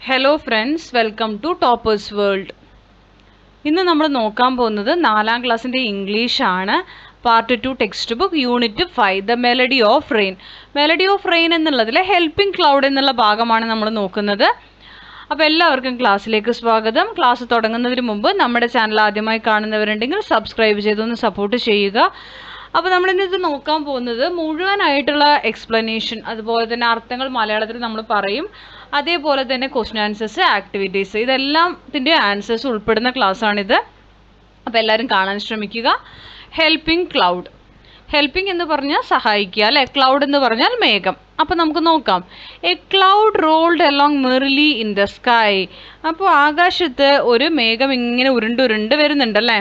Hello friends, welcome to toppers world. ഇന്ന് നമ്മൾ നോക്കാൻ പോകുന്നത് 4ാം ക്ലാസ്സിൻ്റെ ഇംഗ്ലീഷാണ്. Part 2 text book unit 5 the melody of rain. Melody of rain എന്നുള്ളതിലെ ഹെൽപ്പിംഗ് ക്ലൗഡ് എന്നുള്ള ഭാഗമാണ് നമ്മൾ നോക്കുന്നത്. അപ്പോൾ എല്ലാവർക്കും ക്ലാസ്സിലേക്ക് സ്വാഗതം. ക്ലാസ് തുടങ്ങുന്നതിന് മുമ്പ് നമ്മുടെ ചാനൽ ആദ്യമായി കാണുന്നവരുണ്ടെങ്കിൽ സബ്സ്ക്രൈബ് ചെയ്തൊന്ന് സപ്പോർട്ട് ചെയ്യുക. അപ്പോൾ നമ്മളിന്നത് നോക്കാൻ പോകുന്നത് മുഴുവനായിട്ടുള്ള എക്സ്പ്ലനേഷൻ, അതുപോലെ തന്നെ അർത്ഥങ്ങൾ മലയാളത്തിൽ നമ്മൾ പറയും, അതേപോലെ തന്നെ ക്വസ്റ്റ്യൻ ആൻസേഴ്സ്, ആക്ടിവിറ്റീസ്, ഇതെല്ലാത്തിൻ്റെ ആൻസേഴ്സ് ഉൾപ്പെടുന്ന ക്ലാസ്സാണിത്. അപ്പോൾ എല്ലാവരും കാണാൻ ശ്രമിക്കുക. Helping cloud. ഹെൽപ്പിംഗ് എന്ന് പറഞ്ഞാൽ സഹായിക്കുക അല്ലേ, ക്ലൗഡ് എന്ന് പറഞ്ഞാൽ മേഘം. അപ്പോൾ നമുക്ക് നോക്കാം. A cloud rolled along merrily in the sky. അപ്പോൾ ആകാശത്ത് ഒരു മേഘം ഇങ്ങനെ ഉരുണ്ട് വരുന്നുണ്ടല്ലേ.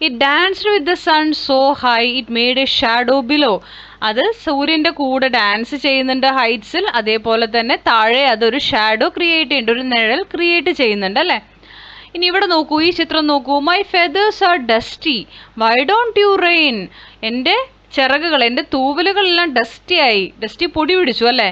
It danced with the sun so high it made a shadow below. അത് സൂര്യൻ്റെ കൂടെ ഡാൻസ് ചെയ്യുന്നുണ്ട് ഹൈറ്റ്സിൽ, അതേപോലെ തന്നെ താഴെ അതൊരു ഷാഡോ ക്രിയേറ്റ് ചെയ്യുന്നുണ്ട്, ഒരു നിഴൽ ക്രിയേറ്റ് ചെയ്യുന്നുണ്ട് അല്ലേ. ഇനി ഇവിടെ നോക്കൂ, ഈ ചിത്രം നോക്കൂ. My feathers are dusty why don't you rain. എൻ്റെ ചിറകുകൾ, എൻ്റെ തൂവലുകളെല്ലാം ഡസ്റ്റി പൊടി പിടിച്ചു അല്ലേ.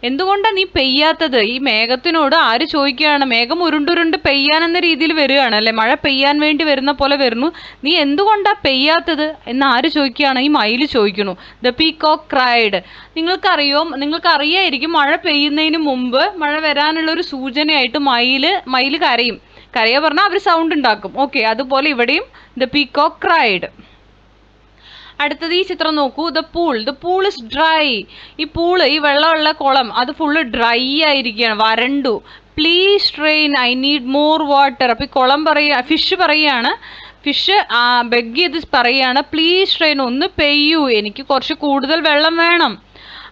എന്തുകൊണ്ടാണ് നീ പെയ്യാത്തത്? ഈ മേഘത്തിനോട് ആര് ചോദിക്കുകയാണ്? മേഘം ഉരുണ്ടുരുണ്ട് പെയ്യാനെന്ന രീതിയിൽ വരികയാണ് അല്ലേ, മഴ പെയ്യാൻ വേണ്ടി വരുന്ന പോലെ വരുന്നു. നീ എന്തുകൊണ്ടാണ് പെയ്യാത്തത് എന്ന് ആര് ചോദിക്കുകയാണ്? ഈ മയിൽ ചോദിക്കണു. The peacock cried. നിങ്ങൾക്കറിയായിരിക്കും, മഴ പെയ്യുന്നതിന് മുമ്പ് മഴ വരാനുള്ള ഒരു സൂചനയായിട്ട് മയിൽ കരയും. കരയാ പറഞ്ഞാൽ അവർ സൗണ്ട് ഉണ്ടാക്കും. ഓക്കെ, അതുപോലെ ഇവിടെയും ദ പീകോക്ക് ക്രൈഡ്. അടുത്തത് ഈ ചിത്രം നോക്കൂ. The pool is dry. ഈ വെള്ളമുള്ള കുളം അത് ഫുള്ള് ഡ്രൈ ആയിരിക്കുകയാണ്, വരണ്ടു. Please train I need more water. അപ്പോൾ ഈ കുളം ഫിഷ് പറയുകയാണ്, ഫിഷ് ബെഗ് ചെയ്ത് പറയുകയാണ്, പ്ലീസ് ട്രെയിൻ ഒന്ന് പെയ്യൂ, എനിക്ക് കുറച്ച് കൂടുതൽ വെള്ളം വേണം.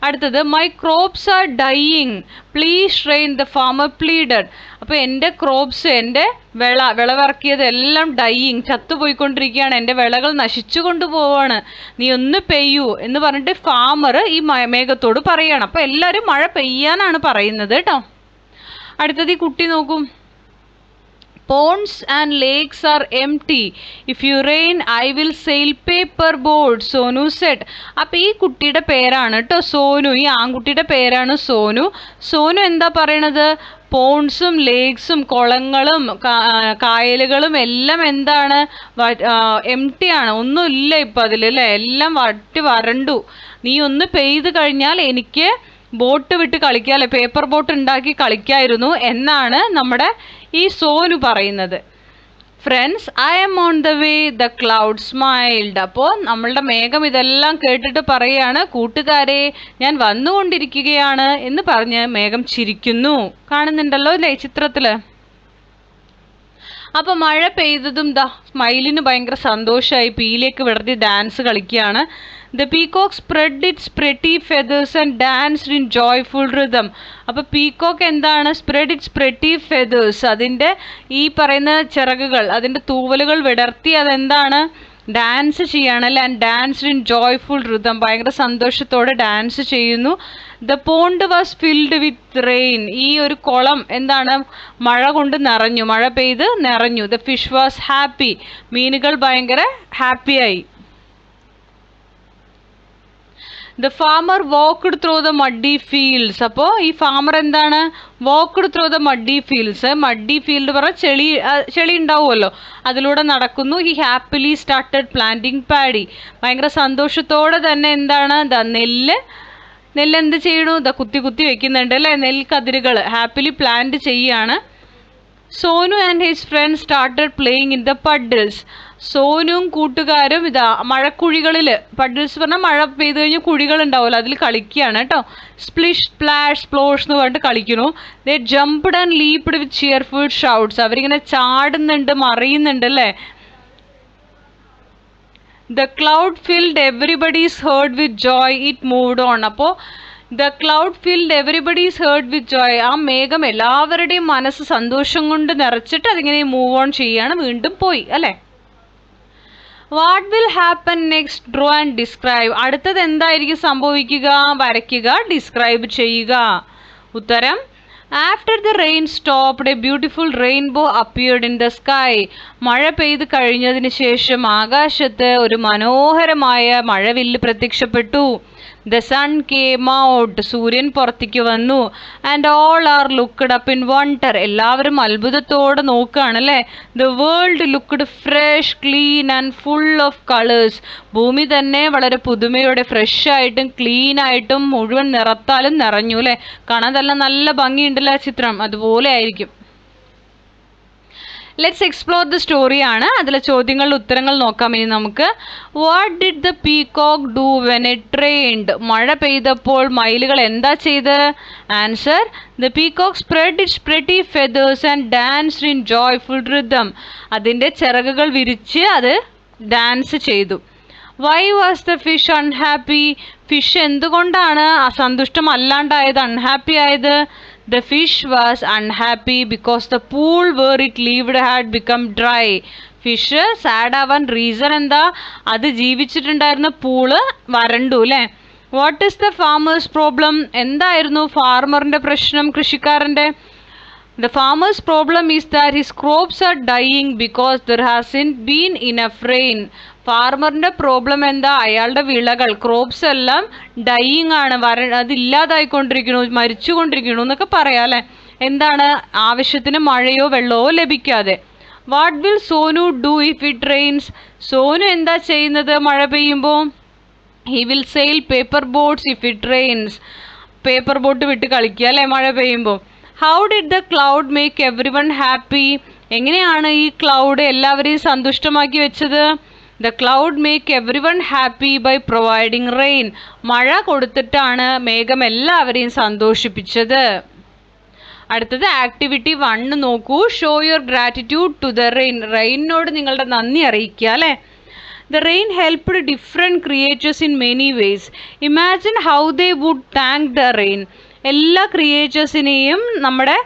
അടുത്തത് my crops are dying please rain the farmer pleaded. അപ്പോൾ എൻ്റെ ക്രോപ്സ്, എൻ്റെ വിളവിറക്കിയത് എല്ലാം ഡൈയിങ്, ചത്തുപോയിക്കൊണ്ടിരിക്കുകയാണ്, എൻ്റെ വിളകൾ നശിച്ചു കൊണ്ടുപോവാണ്, നീ ഒന്ന് പെയ്യൂ എന്ന് പറഞ്ഞിട്ട് ഫാമർ ഈ മേഘത്തോട് പറയുകയാണ്. അപ്പോൾ എല്ലാവരും മഴ പെയ്യാനാണ് പറയുന്നത് കേട്ടോ. അടുത്തത് ഈ കുട്ടി നോക്കും. Ponds and lakes are empty. If you rain, I will sail paper boat, Sonu said. അപ്പോൾ ഈ കുട്ടിയുടെ പേരാണ് കേട്ടോ സോനു, ഈ ആൺകുട്ടിയുടെ പേരാണ് സോനു. സോനു എന്താ പറയണത്? പോൺസും ലേക്സും കുളങ്ങളും കായലുകളും എല്ലാം എന്താണ്? എംപ്റ്റി ആണ്, ഒന്നുമില്ല ഇപ്പം അതിലല്ലേ, എല്ലാം വരണ്ടു. നീ ഒന്ന് പെയ്ത് കഴിഞ്ഞാൽ എനിക്ക് ബോട്ട് വിട്ട് കളിക്കാം അല്ലെ, പേപ്പർ ബോട്ട് ഉണ്ടാക്കി കളിക്കായിരുന്നു എന്നാണ് നമ്മുടെ ഈ സോനു പറയുന്നത്. Friends, I M on the way, the cloud smiled. അപ്പോൾ നമ്മളുടെ മേഘം ഇതെല്ലാം കേട്ടിട്ട് പറയാണ്, കൂട്ടുകാരെ ഞാൻ വന്നുകൊണ്ടിരിക്കുകയാണ് എന്ന് പറഞ്ഞ് മേഘം ചിരിക്കുന്നു. കാണുന്നുണ്ടല്ലോ അല്ലേ ചിത്രത്തില്. അപ്പോൾ മഴ പെയ്തതും മയിലിന് ഭയങ്കര സന്തോഷമായി, പീലേക്ക് വിടർത്തി ഡാൻസ് കളിക്കുകയാണ്. The peacock spread its pretty feathers and danced in joyful rhythm. അപ്പോൾ പീകോക്ക് എന്താണ്? സ്പ്രെഡ് ഇറ്റ്സ് പ്രെറ്റി ഫെദേഴ്സ്, അതിൻ്റെ ഈ പറയുന്ന ചിറകുകൾ, അതിൻ്റെ തൂവലുകൾ വിടർത്തി അതെന്താണ്? ഡാൻസ് ചെയ്യാണ് അല്ലേ. And danced in joyful rhythm, ഭയങ്കര സന്തോഷത്തോടെ ഡാൻസ് ചെയ്യുന്നു. The pond was filled with rain. ഈ ഒരു കുളം എന്താണ്? മഴ കൊണ്ട് നിറഞ്ഞു, മഴ പെയ്ത് നിറഞ്ഞു. The fish was happy. മീനുകൾ ഭയങ്കര ഹാപ്പിയായി. The farmer walked through the muddy fields. അപ്പോൾ ഈ ഫാമർ എന്താണ്? Walked through the muddy fields. Muddy field പറഞ്ഞാൽ ചെളി ഉണ്ടാവുമല്ലോ, അതിലൂടെ നടക്കുന്നു. He happily started planting paddy. ഭയങ്കര സന്തോഷത്തോടെ തന്നെ എന്താണ്? നെല്ല് എന്ത് ചെയ്യണു? കുത്തി വെക്കുന്നുണ്ട് അല്ലേ, നെൽക്കതിരുകൾ ഹാപ്പിലി പ്ലാന്റ് ചെയ്യാണ്. Sonu and his friends started playing in the puddles. സോനുവും കൂട്ടുകാരും മഴക്കുഴികളിൽ, പഡിൽസ് പറഞ്ഞാൽ മഴ പെയ്ത് കഴിഞ്ഞാൽ കുഴികൾ ഉണ്ടാവുമല്ലോ, അതിൽ കളിക്കുകയാണ് കേട്ടോ. സ്പ്ലിഷ് സ്പ്ലാഷ് സ്പ്ലോഷ് എന്ന് പറഞ്ഞിട്ട് കളിക്കുന്നു. They jumped and leaped with cheerful shouts. അവരിങ്ങനെ ചാടുന്നുണ്ട്, മറിയുന്നുണ്ട് അല്ലേ. The cloud filled everybody's heart with joy it moved on. അപ്പോൾ the cloud filled everybody's heart with joy. ആ മേഘം എല്ലാവരുടെയും മനസ്സ് സന്തോഷം കൊണ്ട് നിറച്ചിട്ട് അതിങ്ങനെ മൂവ് ഓൺ ചെയ്യാണ്, വീണ്ടും പോയി അല്ലേ. What will happen next? Draw and describe. അടുത്തത് എന്തായിരിക്കും സംഭവിക്കുക? വരയ്ക്കുക, ഡിസ്ക്രൈബ് ചെയ്യുക. ഉത്തരം, after the rain stopped A beautiful rainbow appeared in the sky. മഴ പെയ്ത് കഴിഞ്ഞതിന് ശേഷം ആകാശത്ത് ഒരു മനോഹരമായ മഴവില്ല് പ്രത്യക്ഷപ്പെട്ടു. The sun came out. സൂര്യൻ പുറത്തേക്ക് വന്നു. And all are looked up in wonder. എല്ലാവരും അത്ഭുതത്തോടെ നോക്കുകയാണ് അല്ലേ. The world looked fresh, clean and full of colors. ഭൂമി തന്നെ വളരെ പുതുമയോടെ ഫ്രഷ് ആയിട്ടും ക്ലീൻ ആയിട്ടും മുഴുവൻ നിറത്താലും നിറഞ്ഞു അല്ലേ. കാണാൻ തന്നെ നല്ല ഭംഗിയുണ്ടല്ലോ ആ ചിത്രം. അതുപോലെ ആയിരിക്കും. ലെറ്റ്സ് എക്സ്പ്ലോർ ദ സ്റ്റോറി ആണ്. അതിലെ ചോദ്യങ്ങളുടെ ഉത്തരങ്ങൾ നോക്കാം ഇനി നമുക്ക്. What did the peacock do when it rained? മഴ പെയ്തപ്പോൾ മയിലുകൾ എന്താ ചെയ്ത്? Answer, the peacock spread its pretty feathers and danced in joyful rhythm. അതിൻ്റെ ചിറകുകൾ വിരിച്ച് അത് ഡാൻസ് ചെയ്തു. Why was the fish unhappy? Fish എന്തുകൊണ്ടാണ് സന്തുഷ്ടമല്ലാണ്ടായത്, അൺഹാപ്പി ആയത്? The fish was unhappy because the pool where it lived had become dry. Fish sad ആവാൻ reason എന്താ? അത് ജീവിച്ചിട്ടുണ്ടായിരുന്ന പൂള് വരണ്ടു അല്ലേ. What is the farmers problem? എന്തായിരുന്നു ഫാർമറിൻ്റെ പ്രശ്നം, കൃഷിക്കാരൻ്റെ? The farmer's problem is that his crops are dying because there hasn't been enough rain. ഫാർമറിൻ്റെ problem എന്താ? അയാളുടെ വിളകൾ ക്രോപ്സ് എല്ലാം ഡൈയിങ് ആണ്, അതില്ലാതായിക്കൊണ്ടിരിക്കണു, മരിച്ചുകൊണ്ടിരിക്കണു എന്നൊക്കെ പറയാം അല്ലേ. എന്താണ്? ആവശ്യത്തിന് മഴയോ വെള്ളമോ ലഭിക്കാതെ. What will Sonu do if it rains? സോനു എന്താ ചെയ്യുന്നത് മഴ പെയ്യുമ്പോൾ? He will sail paper boats if it rains. Paper boat വിട്ട് കളിക്കുക അല്ലേ മഴ പെയ്യുമ്പോൾ. How did the cloud make everyone happy? എങ്ങനെയാണ് ഈ ക്ലൗഡ് എല്ലാവരെയും സന്തുഷ്ടമാക്കി വെച്ചത്? The cloud make everyone happy by providing rain. മഴ കൊടുത്തിട്ടാണ് മേഘം എല്ലാവരെയും സന്തോഷിപ്പിച്ചത്. അടുത്തത് ആക്ടിവിറ്റി 1 നോക്കൂ. Show your gratitude to the rain. റെയിനോട് നിങ്ങളുടെ നന്ദി അറിയിക്കുക അല്ലേ. The rain helped different creatures in many ways. Imagine how they would thank the rain. എല്ലാ ക്രിയേച്ചേഴ്സിനെയും നമ്മുടെ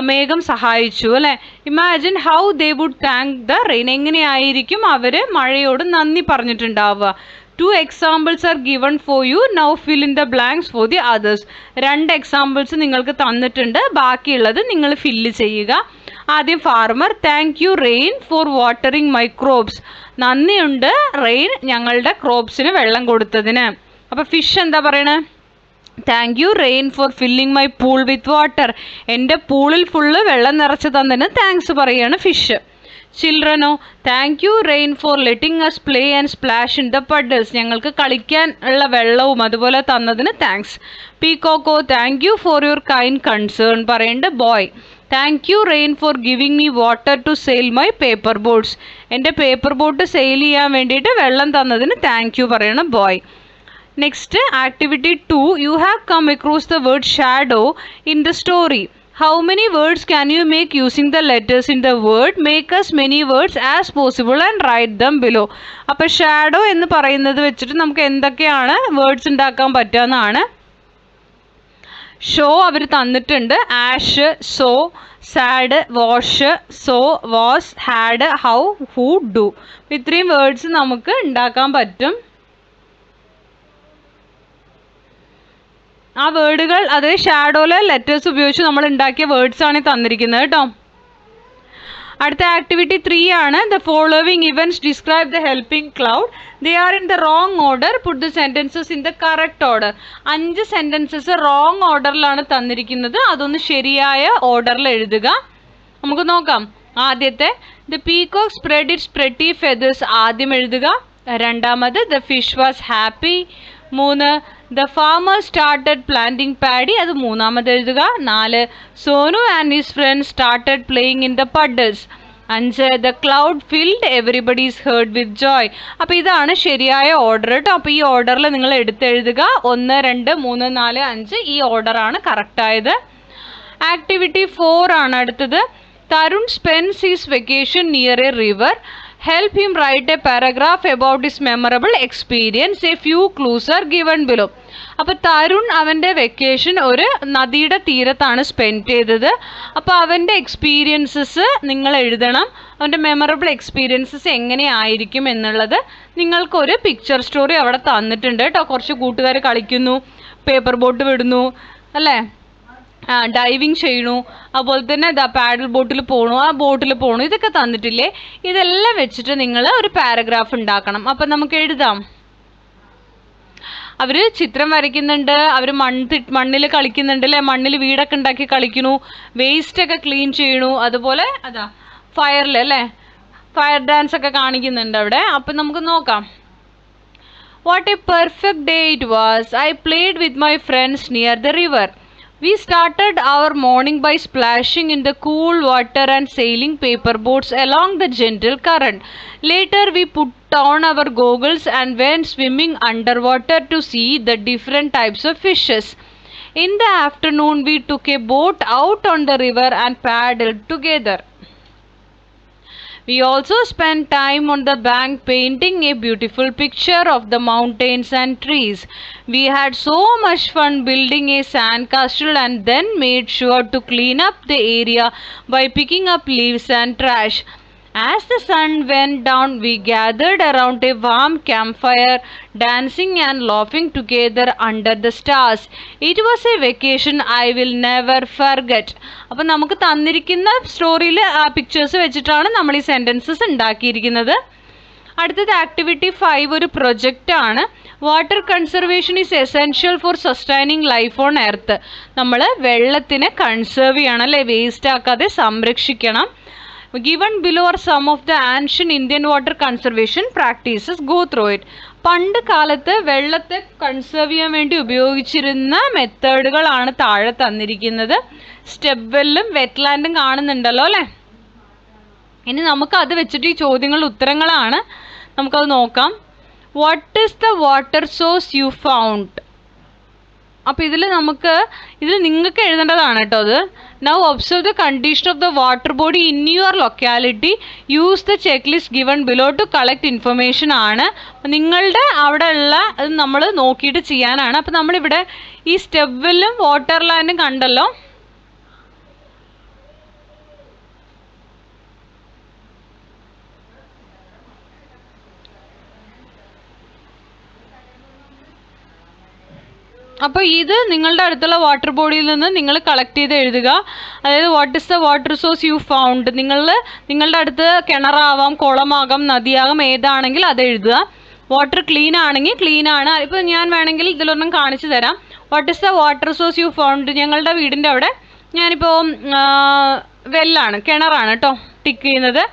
മേഘം സഹായിച്ചു അല്ലേ. Imagine how they would thank the rain. എങ്ങനെയായിരിക്കും അവർ മഴയോട് നന്ദി പറഞ്ഞിട്ടുണ്ടാവുക. 2 examples are given for you. Now fill in the blanks for the others. 2 examples നിങ്ങൾക്ക് തന്നിട്ടുണ്ട്, ബാക്കിയുള്ളത് നിങ്ങൾ ഫില്ല് ചെയ്യുക. ആദ്യം farmer, thank you rain for watering my crops. നന്ദിയുണ്ട് റെയിൻ ഞങ്ങളുടെ ക്രോപ്സിന് വെള്ളം കൊടുത്തതിന്. അപ്പോൾ ഫിഷ് എന്താ പറയണേ? Thank you rain for filling my pool with water. എൻ്റെ പൂളിൽ ഫുള്ള് വെള്ളം നിറച്ച് തന്നതിന് താങ്ക്സ് പറയുകയാണ് ഫിഷ്. ചിൽഡ്രനോ, thank you rain for letting us play and splash in the puddles. ഞങ്ങൾക്ക് കളിക്കാൻ ഉള്ള വെള്ളവും അതുപോലെ തന്നതിന് താങ്ക്സ്. പീകോക്കോ, thank you for your kind concern പറയേണ്ടത് boy. Thank you rain for giving me water to sail my paper boats. എൻ്റെ paper boat sail ചെയ്യാൻ വേണ്ടിയിട്ട് വെള്ളം തന്നതിന് താങ്ക് യു പറയണം boy. Next activity 2. You have come across the word shadow in the story. How many words can you make using the letters in the word? Make as many words as possible and write them below. അപ്പോൾ shadow എന്ന് പറയുന്നത് വെച്ചിട്ട് നമുക്ക് എന്തൊക്കെയാണ് words ഉണ്ടാക്കാൻ പറ്റുമെന്നാണ്. Show അവർ തന്നിട്ടുണ്ട്. Ash, so, sad, wash, so, was, had, how, who, do. ഇത്രയും വേർഡ്സ് നമുക്ക് ഉണ്ടാക്കാൻ പറ്റും. ആ വേർഡുകൾ അത് ഷാഡോയിലെ ലെറ്റേഴ്സ് ഉപയോഗിച്ച് നമ്മൾ ഉണ്ടാക്കിയ വേർഡ്സ് ആണ് തന്നിരിക്കുന്നത് കേട്ടോ. അടുത്ത ആക്ടിവിറ്റി 3 ആണ്. The following events describe the helping cloud. They are in the wrong order. Put the sentences in the correct order. 5 sentences wrong ഓർഡറിലാണ് തന്നിരിക്കുന്നത്. അതൊന്ന് ശരിയായ ഓർഡറിൽ എഴുതുക. നമുക്ക് നോക്കാം. ആദ്യത്തെ, the peacock spread its pretty feathers ആദ്യം എഴുതുക. രണ്ടാമത്, the fish was happy. 3, the farmer started planting paddy. അത് മൂന്നാമത് എഴുതുക. 4, Sonu and his friends started playing in the puddles. 5, the cloud filled everybody's heart with Joy. അപ്പോൾ ഇതാണ് ശരിയായ ഓർഡർ കേട്ടോ. അപ്പോൾ ഈ ഓർഡറിൽ നിങ്ങൾ എടുത്തെഴുതുക. 1, 2, 3, 4, 5 ഈ ഓർഡറാണ് കറക്റ്റായത്. ആക്ടിവിറ്റി 4 ആണ് അടുത്തത്. Tarun spends his vacation near a river. Help him write a paragraph about his memorable experience. A few clues are given below. അപ്പോൾ തരുൺ അവൻ്റെ വെക്കേഷൻ ഒരു നദിയുടെ തീരത്താണ് സ്പെൻഡ് ചെയ്തത്. അപ്പോൾ അവൻ്റെ എക്സ്പീരിയൻസസ് നിങ്ങൾ എഴുതണം. അവൻ്റെ മെമ്മറബിൾ എക്സ്പീരിയൻസസ് എങ്ങനെയായിരിക്കും എന്നുള്ളത് നിങ്ങൾക്കൊരു പിക്ചർ സ്റ്റോറി അവിടെ തന്നിട്ടുണ്ട് കേട്ടോ. കുറച്ച് കൂട്ടുകാർ കളിക്കുന്നു, പേപ്പർ ബോട്ട് വിടുന്നു അല്ലേ, ഡൈവിങ് ചെയ്യണു, അതുപോലെ തന്നെ പാഡൽ ബോട്ടിൽ പോകണു, ആ ബോട്ടിൽ പോകണു, ഇതൊക്കെ തന്നിട്ടില്ലേ. ഇതെല്ലാം വെച്ചിട്ട് നിങ്ങൾ ഒരു പാരഗ്രാഫ് ഉണ്ടാക്കണം. അപ്പം നമുക്ക് എഴുതാം. അവർ ചിത്രം വരയ്ക്കുന്നുണ്ട്, അവർ മണ്ണിൽ കളിക്കുന്നുണ്ട് അല്ലേ, മണ്ണിൽ വീടൊക്കെ ഉണ്ടാക്കി കളിക്കുന്നു, വേസ്റ്റൊക്കെ ക്ലീൻ ചെയ്യണു, അതുപോലെ അതാ ഫയറിൽ അല്ലേ ഫയർ ഡാൻസ് ഒക്കെ കാണിക്കുന്നുണ്ട് അവിടെ. അപ്പം നമുക്ക് നോക്കാം. What a perfect day it was. I played with my friends near the river. We started our morning by splashing in the cool water and sailing paper boats along the gentle current. Later we put on our goggles and went swimming underwater to see the different types of fishes. In the afternoon we took a boat out on the river and paddled together. We also spent time on the bank painting a beautiful picture of the mountains and trees. We had so much fun building a sand castle and then made sure to clean up the area by picking up leaves and trash. As the sun went down, we gathered around a warm campfire, dancing and laughing together under the stars. It was a vacation I will never forget. അപ്പം നമുക്ക് തന്നിരിക്കുന്ന സ്റ്റോറിയിൽ ആ pictures വെച്ചിട്ടാണ് നമ്മൾ ഈ sentences ഉണ്ടാക്കിയിരിക്കുന്നത്. അടുത്തത് activity 5 ഒരു പ്രൊജക്റ്റാണ്. Water conservation is essential for sustaining life on earth. നമ്മൾ വെള്ളത്തിനെ കൺസേർവ് ചെയ്യണം അല്ലേ, വേസ്റ്റ് ആക്കാതെ സംരക്ഷിക്കണം. Given below are some of the ancient Indian water conservation practices. Go through it. പണ്ട് കാലത്ത് വെള്ളത്തെ കൺസേർവ് ചെയ്യാൻ വേണ്ടി ഉപയോഗിച്ചിരുന്ന മെത്തേഡുകളാണ് താഴെ തന്നിരിക്കുന്നത്. സ്റ്റെപ്പ് വെല്ലും വെറ്റ്ലാൻഡും കാണുന്നുണ്ടല്ലോ അല്ലേ. ഇനി നമുക്ക് അത് വെച്ചിട്ട് ഈ ചോദ്യങ്ങളുടെ ഉത്തരങ്ങളാണ്, നമുക്കത് നോക്കാം. What is the water source U found? അപ്പോൾ ഇതിൽ നിങ്ങൾക്ക് എഴുതേണ്ടതാണ് കേട്ടോ അത്. Now observe the condition of the water body in your locality. Use the checklist given below to collect information ആണ്. നിങ്ങളുടെ അവിടെ ഉള്ള അത് നമ്മൾ നോക്കിയിട്ട് ചെയ്യാനാണ്. അപ്പോൾ നമ്മളിവിടെ ഈ സ്റ്റെബിലും വാട്ടർലാൻഡും കണ്ടല്ലോ. അപ്പോൾ ഇത് നിങ്ങളുടെ അടുത്തുള്ള വാട്ടർ ബോഡിയിൽ നിന്ന് നിങ്ങൾ കളക്ട് ചെയ്ത് എഴുതുക. അതായത് what is the water source U found. നിങ്ങളുടെ അടുത്ത് കിണറാവാം, കുളമാകാം, നദിയാകാം, ഏതാണെങ്കിൽ അത് എഴുതുക. വാട്ടർ ക്ലീൻ ആണെങ്കിൽ ക്ലീൻ ആണ്. ഇപ്പോൾ ഞാൻ വേണമെങ്കിൽ ഇതിലൊന്നും കാണിച്ചു തരാം. What is the water source U found. ഞങ്ങളുടെ വീടിൻ്റെ അവിടെ ഞാനിപ്പോൾ വെല്ലാണ്, കിണറാണ് കേട്ടോ ടിക്ക് ചെയ്യുന്നത്.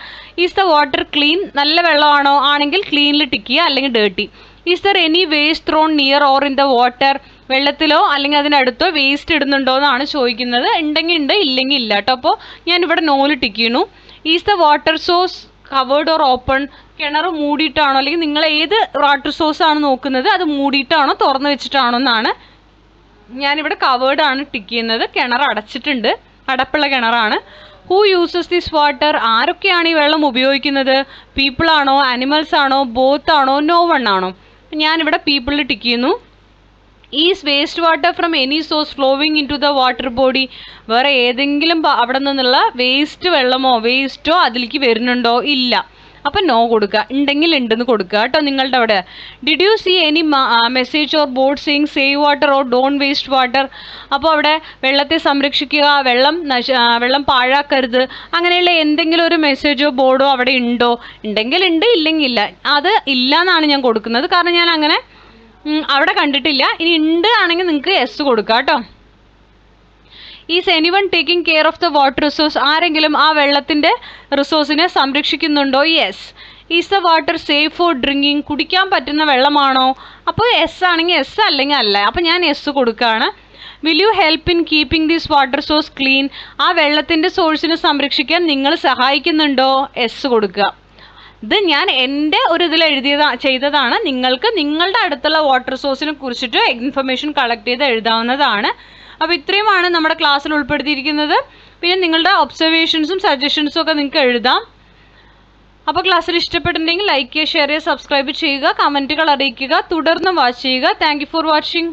ഈസ് ദ വാട്ടർ ക്ലീൻ, നല്ല വെള്ളമാണോ ആണെങ്കിൽ ക്ലീനിൽ ടിക്ക് ചെയ്യുക, അല്ലെങ്കിൽ dirty. Is there any waste thrown near or in the water. വെള്ളത്തിലോ അല്ലെങ്കിൽ അതിനടുത്തോ വേസ്റ്റ് ഇടുന്നുണ്ടോ എന്നാണ് ചോദിക്കുന്നത്. ഉണ്ടെങ്കിൽ ഉണ്ട്, ഇല്ലെങ്കിൽ ഇല്ല കേട്ടോ. അപ്പോൾ ഞാനിവിടെ നോല് ടിക്ക് ചെയ്യുന്നു. Is the water source covered or open. കിണർ മൂടിയിട്ടാണോ, അല്ലെങ്കിൽ നിങ്ങൾ ഏത് വാട്ടർ സോഴ്സ് ആണ് നോക്കുന്നത്, അത് മൂടിയിട്ടാണോ തുറന്നു വെച്ചിട്ടാണോ എന്നാണ്. ഞാനിവിടെ കവേർഡ് ആണ് ടിക്ക് ചെയ്യുന്നത്. കിണർ അടച്ചിട്ടുണ്ട്, അടപ്പുള്ള കിണറാണ്. Who uses this water. ആരൊക്കെയാണ് ഈ വെള്ളം ഉപയോഗിക്കുന്നത്? പീപ്പിൾ ആണോ, ആനിമൽസ് ആണോ, ബോത്ത് ആണോ, നോ വൺ ആണോ? ഞാനിവിടെ പീപ്പിളിൽ ടിക്ക് ചെയ്യുന്നു. Is waste water from any source flowing into the water body. വേറെ ഏതെങ്കിലും അവിടെ നിന്നുള്ള വേസ്റ്റ് വെള്ളമോ വേസ്റ്റോ അതിലേക്ക് വരുന്നുണ്ടോ? ഇല്ല. അപ്പം നോ കൊടുക്കുക. ഉണ്ടെങ്കിൽ ഉണ്ടെന്ന് കൊടുക്കുക കേട്ടോ നിങ്ങളുടെ അവിടെ. Did you see any message or board saying save water or don't waste water. അപ്പോൾ അവിടെ വെള്ളത്തെ സംരക്ഷിക്കുക, വെള്ളം പാഴാക്കരുത്, അങ്ങനെയുള്ള എന്തെങ്കിലും ഒരു മെസ്സേജോ ബോർഡോ അവിടെ ഉണ്ടോ? ഉണ്ടെങ്കിൽ ഉണ്ട്, ഇല്ലെങ്കിൽ ഇല്ല. അത് ഇല്ല എന്നാണ് ഞാൻ കൊടുക്കുന്നത്, കാരണം ഞാൻ അങ്ങനെ അവിടെ കണ്ടിട്ടില്ല. ഇനി ഉണ്ട് ആണെങ്കിൽ നിങ്ങൾക്ക് എസ് കൊടുക്കുക കേട്ടോ. Is anyone taking care of the water resource. ആരെങ്കിലും ആ വെള്ളത്തിൻ്റെ റിസോഴ്സിനെ സംരക്ഷിക്കുന്നുണ്ടോ? Yes. Is the water safe for drinking. കുടിക്കാൻ പറ്റുന്ന വെള്ളമാണോ? അപ്പോൾ എസ് ആണെങ്കിൽ എസ്, അല്ലെങ്കിൽ അല്ല. അപ്പോൾ ഞാൻ എസ് കൊടുക്കുകയാണ്. Will you help in keeping this water source clean. ആ വെള്ളത്തിൻ്റെ സോഴ്സിനെ സംരക്ഷിക്കാൻ നിങ്ങൾ സഹായിക്കുന്നുണ്ടോ? എസ് കൊടുക്കുക. ഇത് ഞാൻ എൻ്റെ ഒരു ഇതിൽ ചെയ്തതാണ്. നിങ്ങൾക്ക് നിങ്ങളുടെ അടുത്തുള്ള വാട്ടർ സോഴ്സിനെ കുറിച്ചിട്ട് ഇൻഫർമേഷൻ കളക്ട് ചെയ്ത് എഴുതാവുന്നതാണ്. അപ്പോൾ ഇത്രയുമാണ് നമ്മുടെ ക്ലാസ്സിൽ ഉൾപ്പെടുത്തിയിരിക്കുന്നത്. പിന്നെ നിങ്ങളുടെ ഒബ്സർവേഷൻസും സജഷൻസും ഒക്കെ നിങ്ങൾക്ക് എഴുതാം. അപ്പോൾ ക്ലാസ്സിൽ ഇഷ്ടപ്പെട്ടിട്ടുണ്ടെങ്കിൽ ലൈക്ക് ചെയ്യുക, ഷെയർ ചെയ്യുക, സബ്സ്ക്രൈബ് ചെയ്യുക, കമൻറ്റുകൾ അറിയിക്കുക, തുടർന്ന് വാച്ച് ചെയ്യുക. Thank you for watching.